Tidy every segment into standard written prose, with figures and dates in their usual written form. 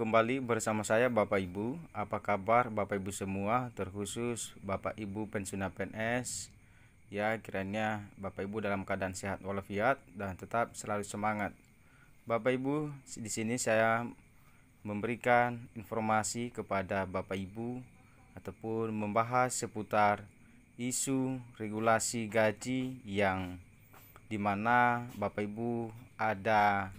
kembali bersama saya Bapak Ibu. Apa kabar Bapak Ibu semua, terkhusus Bapak Ibu pensiunan PNS? Ya, kiranya Bapak Ibu dalam keadaan sehat walafiat dan tetap selalu semangat. Bapak Ibu, di sini saya memberikan informasi kepada Bapak Ibu ataupun membahas seputar isu regulasi gaji yang dimana Bapak Ibu ada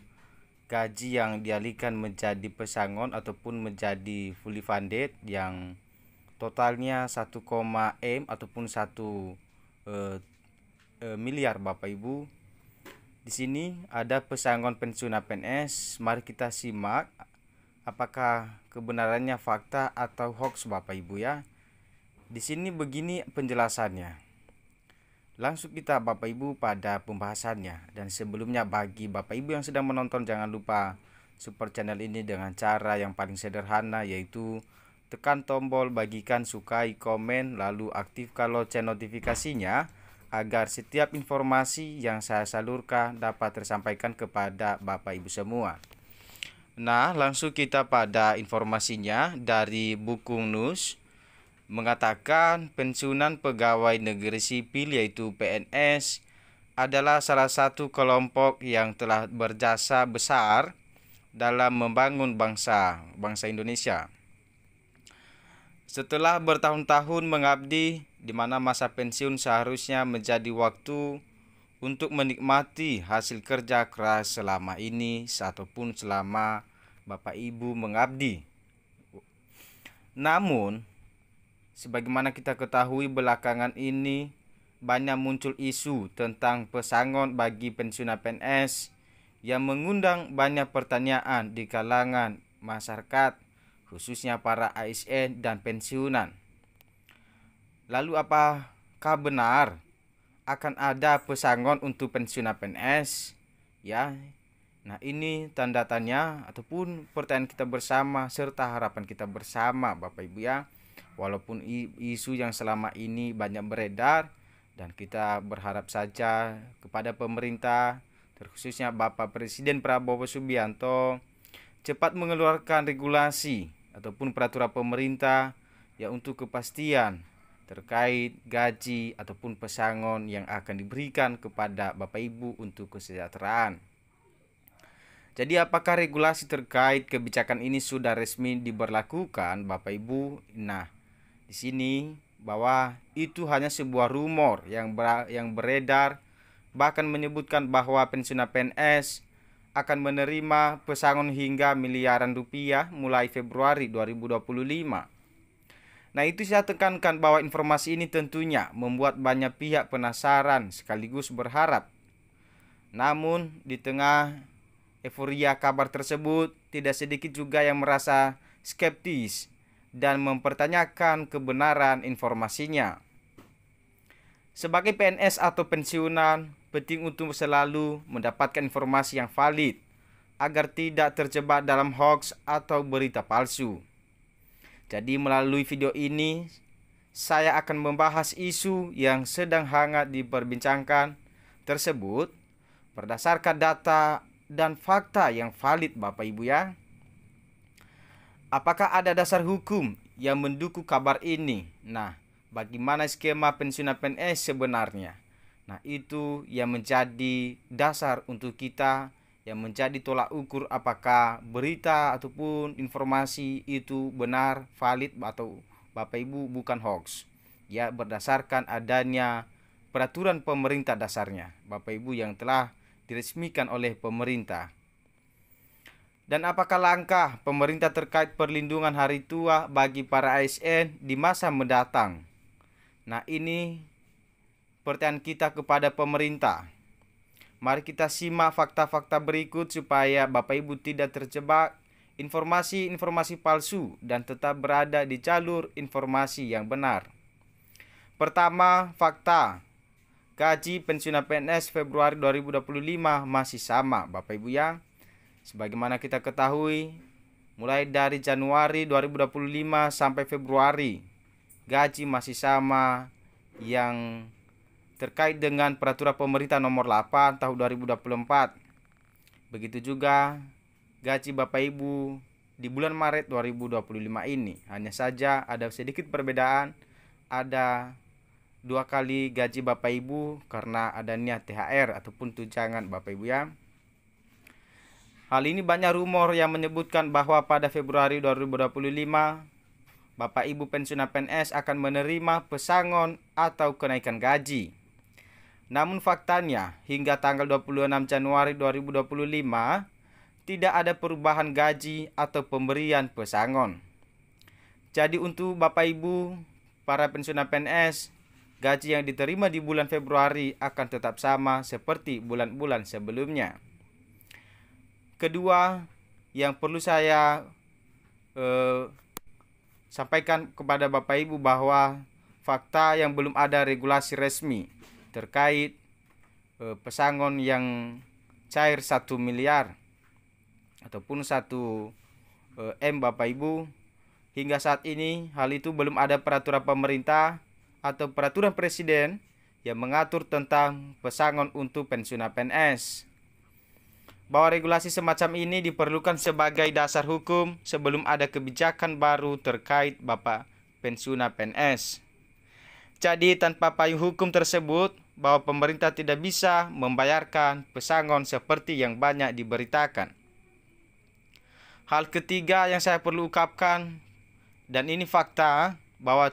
gaji yang dialihkan menjadi pesangon ataupun menjadi fully funded yang totalnya 1,M ataupun 1 miliar Bapak Ibu. Di sini ada pesangon pensiunan PNS. Mari kita simak apakah kebenarannya fakta atau hoax Bapak Ibu ya. Di sini begini penjelasannya. Langsung kita Bapak Ibu pada pembahasannya. Dan sebelumnya bagi Bapak Ibu yang sedang menonton, jangan lupa support channel ini dengan cara yang paling sederhana, yaitu tekan tombol bagikan, sukai, komen, lalu aktifkan lonceng notifikasinya agar setiap informasi yang saya salurkan dapat tersampaikan kepada Bapak Ibu semua. Nah, langsung kita pada informasinya dari Bukung News. Mengatakan pensiunan pegawai negeri sipil yaitu PNS adalah salah satu kelompok yang telah berjasa besar dalam membangun bangsa Indonesia. Setelah bertahun-tahun mengabdi, di mana masa pensiun seharusnya menjadi waktu untuk menikmati hasil kerja keras selama ini ataupun selama Bapak Ibu mengabdi. Namun sebagaimana kita ketahui belakangan ini banyak muncul isu tentang pesangon bagi pensiunan PNS yang mengundang banyak pertanyaan di kalangan masyarakat, khususnya para ASN dan pensiunan. Lalu apakah benar akan ada pesangon untuk pensiunan PNS? Ya. Nah, ini tanda tanya ataupun pertanyaan kita bersama serta harapan kita bersama Bapak Ibu ya. Walaupun isu yang selama ini banyak beredar, dan kita berharap saja kepada pemerintah, terkhususnya Bapak Presiden Prabowo Subianto, cepat mengeluarkan regulasi ataupun peraturan pemerintah ya untuk kepastian terkait gaji ataupun pesangon yang akan diberikan kepada Bapak Ibu untuk kesejahteraan. Jadi apakah regulasi terkait kebijakan ini sudah resmi diberlakukan Bapak Ibu? Nah, di sini bahwa itu hanya sebuah rumor yang beredar, bahkan menyebutkan bahwa pensiunan PNS akan menerima pesangon hingga miliaran rupiah mulai Februari 2025. Nah, itu saya tekankan bahwa informasi ini tentunya membuat banyak pihak penasaran sekaligus berharap. Namun di tengah euforia kabar tersebut, tidak sedikit juga yang merasa skeptis dan mempertanyakan kebenaran informasinya. Sebagai PNS atau pensiunan, penting untuk selalu mendapatkan informasi yang valid agar tidak terjebak dalam hoax atau berita palsu. Jadi melalui video ini, saya akan membahas isu yang sedang hangat diperbincangkan tersebut berdasarkan data dan fakta yang valid Bapak Ibu ya. Apakah ada dasar hukum yang mendukung kabar ini? Nah, bagaimana skema pensiunan PNS sebenarnya? Nah, itu yang menjadi dasar untuk kita, yang menjadi tolak ukur apakah berita ataupun informasi itu benar, valid atau Bapak Ibu bukan hoax. Ya, berdasarkan adanya peraturan pemerintah dasarnya, Bapak Ibu, yang telah diresmikan oleh pemerintah. Dan apakah langkah pemerintah terkait perlindungan hari tua bagi para ASN di masa mendatang? Nah, ini pertanyaan kita kepada pemerintah. Mari kita simak fakta-fakta berikut supaya Bapak Ibu tidak terjebak informasi-informasi palsu dan tetap berada di jalur informasi yang benar. Pertama, fakta. Gaji pensiunan PNS Februari 2025 masih sama Bapak Ibu ya. Sebagaimana kita ketahui, mulai dari Januari 2025 sampai Februari, gaji masih sama yang terkait dengan peraturan pemerintah nomor 8 tahun 2024. Begitu juga gaji Bapak Ibu di bulan Maret 2025 ini. Hanya saja ada sedikit perbedaan, ada 2 kali gaji Bapak Ibu karena adanya THR ataupun tunjangan Bapak Ibu ya. Hal ini banyak rumor yang menyebutkan bahwa pada Februari 2025 Bapak Ibu pensiunan PNS akan menerima pesangon atau kenaikan gaji. Namun faktanya hingga tanggal 26 Januari 2025 tidak ada perubahan gaji atau pemberian pesangon. Jadi untuk Bapak Ibu para pensiunan PNS, gaji yang diterima di bulan Februari akan tetap sama seperti bulan-bulan sebelumnya. Kedua, yang perlu saya sampaikan kepada Bapak Ibu bahwa fakta yang belum ada regulasi resmi terkait pesangon yang cair 1 miliar ataupun 1 M Bapak Ibu. Hingga saat ini hal itu belum ada peraturan pemerintah atau peraturan presiden yang mengatur tentang pesangon untuk pensiunan PNS. Bahwa regulasi semacam ini diperlukan sebagai dasar hukum sebelum ada kebijakan baru terkait Bapak pensiunan PNS. Jadi tanpa payung hukum tersebut, bahwa pemerintah tidak bisa membayarkan pesangon seperti yang banyak diberitakan. Hal ketiga yang saya perlu ungkapkan, dan ini fakta, bahwa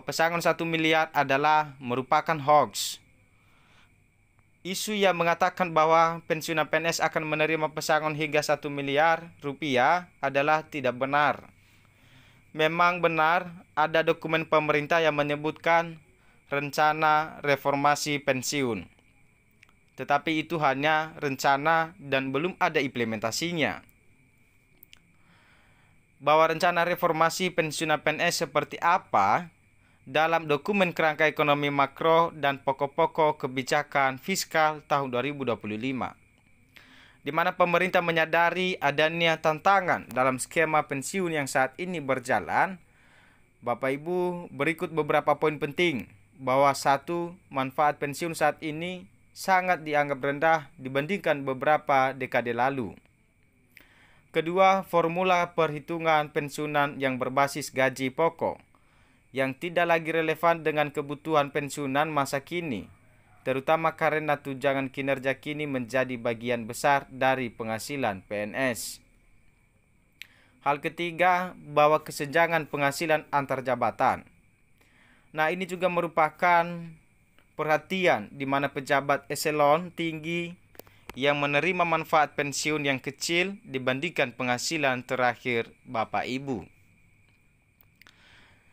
pesangon 1 miliar adalah merupakan hoax. Isu yang mengatakan bahwa pensiunan PNS akan menerima pesangon hingga 1 miliar rupiah adalah tidak benar. Memang benar ada dokumen pemerintah yang menyebutkan rencana reformasi pensiun. Tetapi itu hanya rencana dan belum ada implementasinya. Bahwa rencana reformasi pensiunan PNS seperti apa dalam dokumen kerangka ekonomi makro dan pokok-pokok kebijakan fiskal tahun 2025, di mana pemerintah menyadari adanya tantangan dalam skema pensiun yang saat ini berjalan. Bapak Ibu, berikut beberapa poin penting bahwa 1. Manfaat pensiun saat ini sangat dianggap rendah dibandingkan beberapa dekade lalu. Kedua, formula perhitungan pensiunan yang berbasis gaji pokok yang tidak lagi relevan dengan kebutuhan pensiunan masa kini, terutama karena tunjangan kinerja kini menjadi bagian besar dari penghasilan PNS. Hal ketiga, bahwa kesenjangan penghasilan antar jabatan. Nah, ini juga merupakan perhatian di mana pejabat eselon tinggi yang menerima manfaat pensiun yang kecil dibandingkan penghasilan terakhir Bapak Ibu.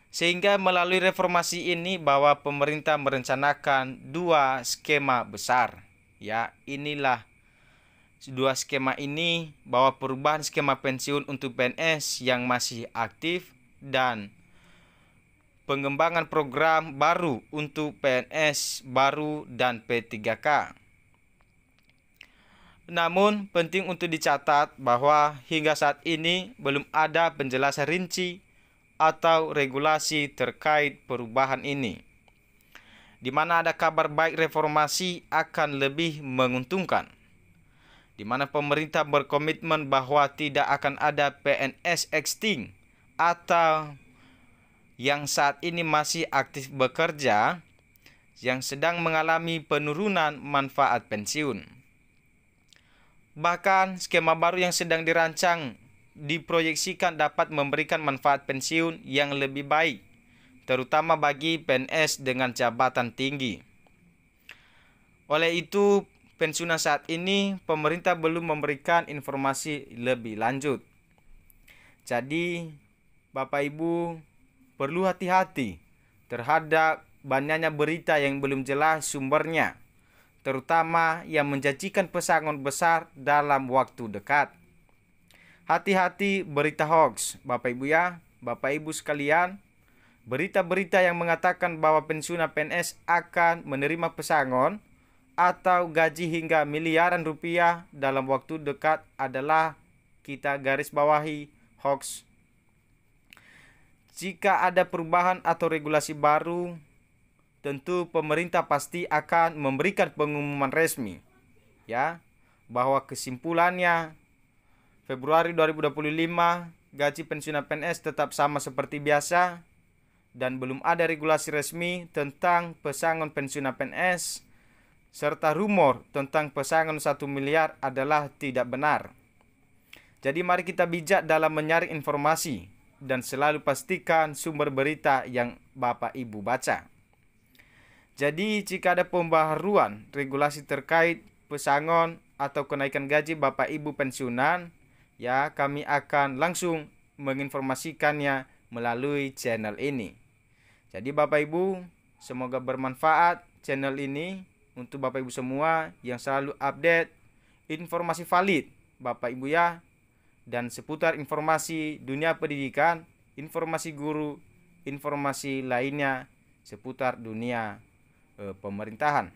Sehingga melalui reformasi ini bahwa pemerintah merencanakan 2 skema besar. Ya, inilah 2 skema ini, bahwa perubahan skema pensiun untuk PNS yang masih aktif dan pengembangan program baru untuk PNS baru dan P3K. Namun penting untuk dicatat bahwa hingga saat ini belum ada penjelasan rinci atau regulasi terkait perubahan ini, di mana ada kabar baik reformasi akan lebih menguntungkan, di mana pemerintah berkomitmen bahwa tidak akan ada PNS extinct atau yang saat ini masih aktif bekerja yang sedang mengalami penurunan manfaat pensiun. Bahkan skema baru yang sedang dirancang diproyeksikan dapat memberikan manfaat pensiun yang lebih baik, terutama bagi PNS dengan jabatan tinggi. Oleh itu, pensiunan saat ini pemerintah belum memberikan informasi lebih lanjut. Jadi, Bapak Ibu perlu hati-hati terhadap banyaknya berita yang belum jelas sumbernya, terutama yang menjanjikan pesangon besar dalam waktu dekat. Hati-hati berita hoax, Bapak Ibu ya, Bapak Ibu sekalian. Berita-berita yang mengatakan bahwa pensiunan PNS akan menerima pesangon atau gaji hingga miliaran rupiah dalam waktu dekat adalah, kita garis bawahi, hoax. Jika ada perubahan atau regulasi baru, tentu pemerintah pasti akan memberikan pengumuman resmi, ya, bahwa kesimpulannya Februari 2025, gaji pensiunan PNS tetap sama seperti biasa dan belum ada regulasi resmi tentang pesangon pensiunan PNS, serta rumor tentang pesangon 1 miliar adalah tidak benar. Jadi mari kita bijak dalam menyaring informasi dan selalu pastikan sumber berita yang Bapak Ibu baca. Jadi jika ada pembaharuan regulasi terkait pesangon atau kenaikan gaji Bapak Ibu pensiunan, ya kami akan langsung menginformasikannya melalui channel ini. Jadi Bapak Ibu, semoga bermanfaat channel ini untuk Bapak Ibu semua yang selalu update informasi valid Bapak Ibu ya, dan seputar informasi dunia pendidikan, informasi guru, informasi lainnya seputar dunia pemerintahan.